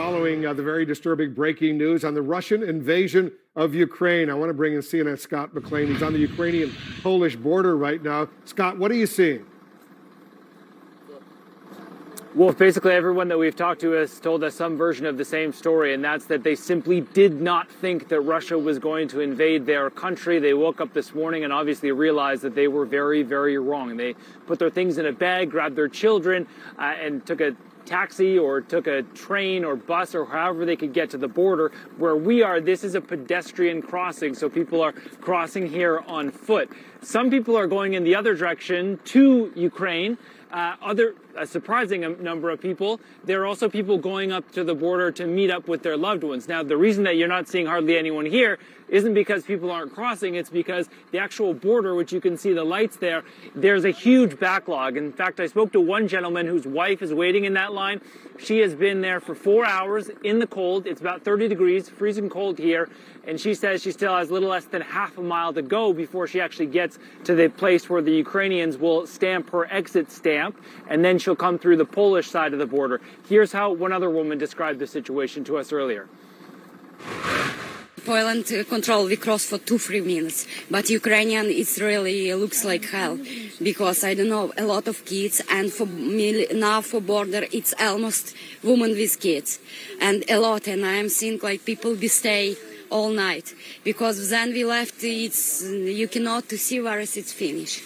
following the very disturbing breaking news on the Russian invasion of Ukraine. I want to bring in CNN Scott McLean. He's on the Ukrainian-Polish border right now. Scott, what are you seeing? Well, basically everyone that we've talked to has told us some version of the same story, and that's that they simply did not think that Russia was going to invade their country. They woke up this morning and obviously realized that they were very, very wrong. They put their things in a bag, grabbed their children, and took a taxi or took a train or bus or however they could get to the border. Where we are, this is a pedestrian crossing, so people are crossing here on foot. Some people are going in the other direction to Ukraine. A surprising number of people. There are also people going up to the border to meet up with their loved ones. Now, the reason that you're not seeing hardly anyone here isn't because people aren't crossing. It's because the actual border, which you can see the lights there, there's a huge backlog. In fact, I spoke to one gentleman whose wife is waiting in that line. She has been there for 4 hours in the cold. It's about 30 degrees, freezing cold here. And she says she still has a little less than half a mile to go before she actually gets to the place where the Ukrainians will stamp her exit stamp, and then she'll come through the Polish side of the border. Here's how one other woman described the situation to us earlier. Poland control, we cross for 2-3 minutes, but Ukrainian, it really looks like hell, because I don't know, a lot of kids, and for me now for border, it's almost women with kids, and a lot, and I am seeing like people be stay all night, because then we left, it's you cannot to see where it's finished.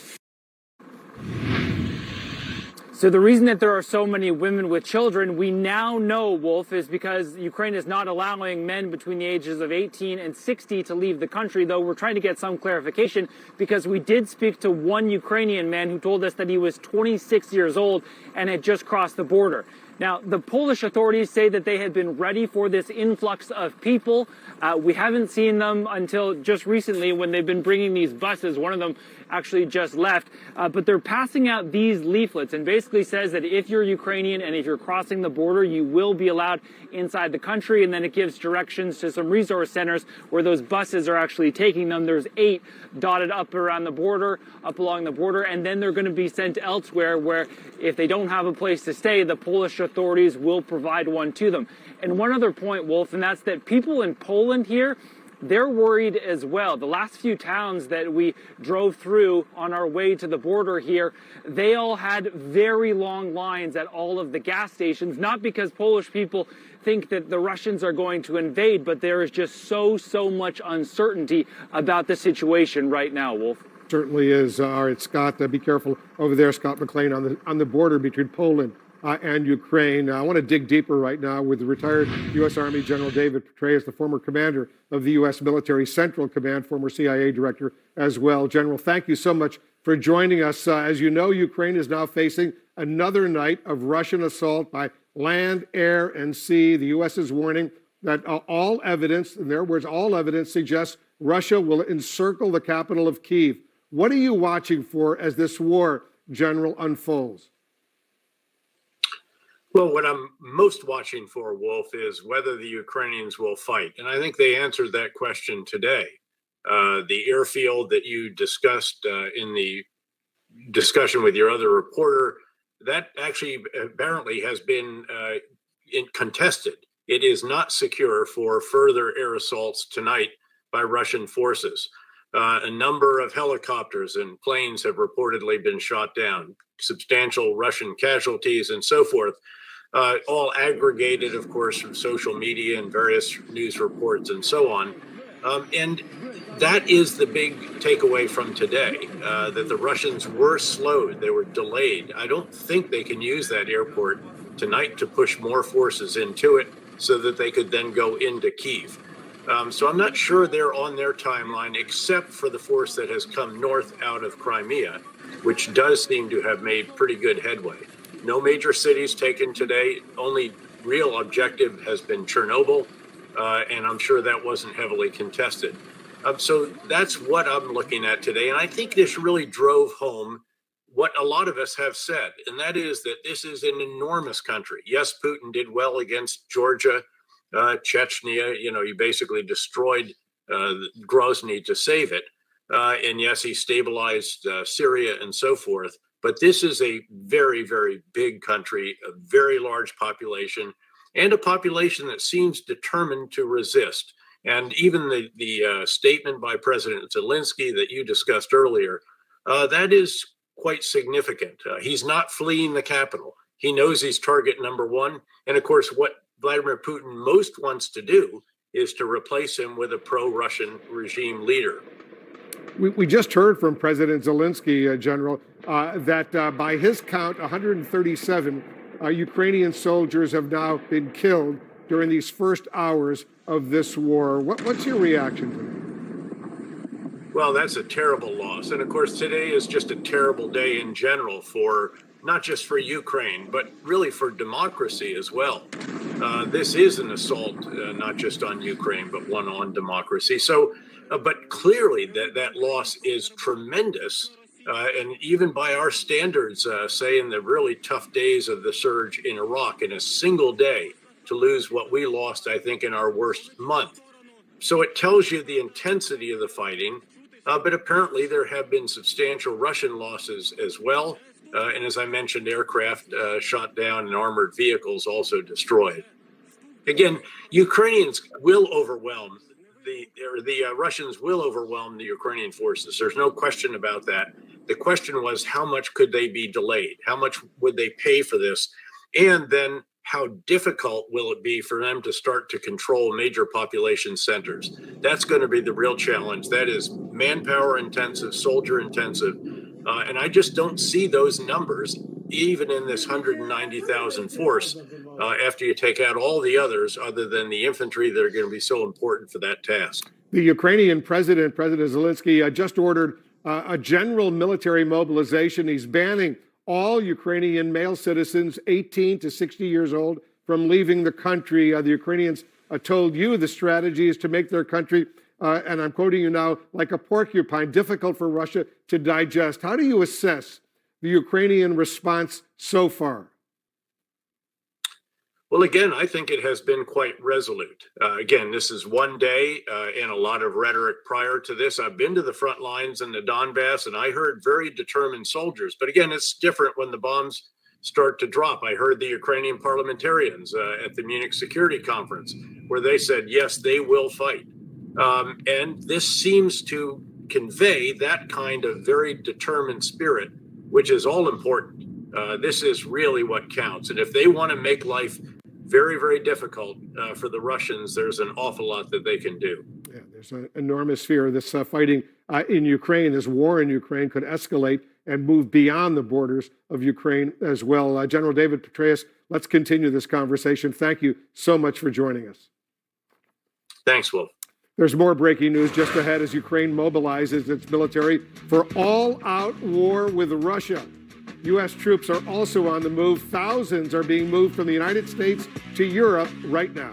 So the reason that there are so many women with children, we now know, Wolf, is because Ukraine is not allowing men between the ages of 18 and 60 to leave the country, though we're trying to get some clarification because we did speak to one Ukrainian man who told us that he was 26 years old and had just crossed the border. Now, the Polish authorities say that they had been ready for this influx of people. We haven't seen them until just recently when they've been bringing these buses. One of them actually just left. But they're passing out these leaflets and basically says that if you're Ukrainian and if you're crossing the border, you will be allowed inside the country. And then it gives directions to some resource centers where those buses are actually taking them. There's 8 dotted up around the border, up along the border. And then they're going to be sent elsewhere where if they don't have a place to stay, the Polish authorities will provide one to them. And one other point, Wolf, and that's that people in Poland here, they're worried as well. The last few towns that we drove through on our way to the border here, they all had very long lines at all of the gas stations, not because Polish people think that the Russians are going to invade, but there is just so much uncertainty about the situation right now, Wolf. Certainly is. All right, Scott, be careful over there. Scott McLean on the border between Poland and Ukraine. I want to dig deeper right now with retired U.S. Army General David Petraeus, the former commander of the U.S. Military Central Command, former CIA director as well. General, thank you so much for joining us. As you know, Ukraine is now facing another night of Russian assault by land, air, and sea. The U.S. is warning that all evidence, in their words, all evidence suggests Russia will encircle the capital of Kyiv. What are you watching for as this war, General, unfolds? Well, what I'm most watching for, Wolf, is whether the Ukrainians will fight. And I think they answered that question today. The airfield that you discussed in the discussion with your other reporter, that actually apparently has been contested. It is not secure for further air assaults tonight by Russian forces. A number of helicopters and planes have reportedly been shot down, substantial Russian casualties and so forth. All aggregated, of course, from social media and various news reports and so on. And that is the big takeaway from today, that the Russians were slowed, they were delayed. I don't think they can use that airport tonight to push more forces into it so that they could then go into Kyiv. So I'm not sure they're on their timeline, except for the force that has come north out of Crimea, which does seem to have made pretty good headway. No major cities taken today. Only real objective has been Chernobyl, and I'm sure that wasn't heavily contested. So that's what I'm looking at today. And I think this really drove home what a lot of us have said, and that is that this is an enormous country. Yes, Putin did well against Georgia, Chechnya. You know, he basically destroyed Grozny to save it. And yes, he stabilized Syria and so forth. But this is a very, very big country, a very large population. and a population that seems determined to resist. And even the statement by President Zelensky that you discussed earlier, that is quite significant. He's not fleeing the capital. He knows he's target number one. And of course, what Vladimir Putin most wants to do is to replace him with a pro-Russian regime leader. We just heard from President Zelensky, General, that by his count, 137 Ukrainian soldiers have now been killed during these first hours of this war. What's your reaction to that? Well, that's a terrible loss. And of course, today is just a terrible day in general for not just for Ukraine, but really for democracy as well. This is an assault, not just on Ukraine, but one on democracy. So, but clearly that loss is tremendous. And even by our standards, say in the really tough days of the surge in Iraq, in a single day, to lose what we lost, I think, in our worst month. So it tells you the intensity of the fighting. But apparently there have been substantial Russian losses as well. And as I mentioned, aircraft shot down and armored vehicles also destroyed. Again, Ukrainians will overwhelm the Russians will overwhelm the Ukrainian forces. There's no question about that. The question was, how much could they be delayed? How much would they pay for this? And then how difficult will it be for them to start to control major population centers? That's going to be the real challenge. That is manpower intensive, soldier intensive. And I just don't see those numbers, even in this 190,000 force, after you take out all the others other than the infantry that are going to be so important for that task. The Ukrainian President Zelensky, just ordered a general military mobilization. He's banning all Ukrainian male citizens 18 to 60 years old from leaving the country. The Ukrainians told you the strategy is to make their country, and I'm quoting you now, like a porcupine, difficult for Russia to digest. How do you assess the Ukrainian response so far? Well, again, I think it has been quite resolute. Again, this is one day and a lot of rhetoric prior to this. I've been to the front lines in the Donbass, and I heard very determined soldiers. But again, it's different when the bombs start to drop. I heard the Ukrainian parliamentarians at the Munich Security Conference, where they said, yes, they will fight. And this seems to convey that kind of very determined spirit, which is all important. This is really what counts. And if they want to make life very, very difficult for the Russians, there's an awful lot that they can do. Yeah, there's an enormous fear this fighting in Ukraine, this war in Ukraine could escalate and move beyond the borders of Ukraine as well. General David Petraeus, let's continue this conversation. Thank you so much for joining us. Thanks, Wolf. There's more breaking news just ahead as Ukraine mobilizes its military for all-out war with Russia. U.S. troops are also on the move. Thousands are being moved from the United States to Europe right now.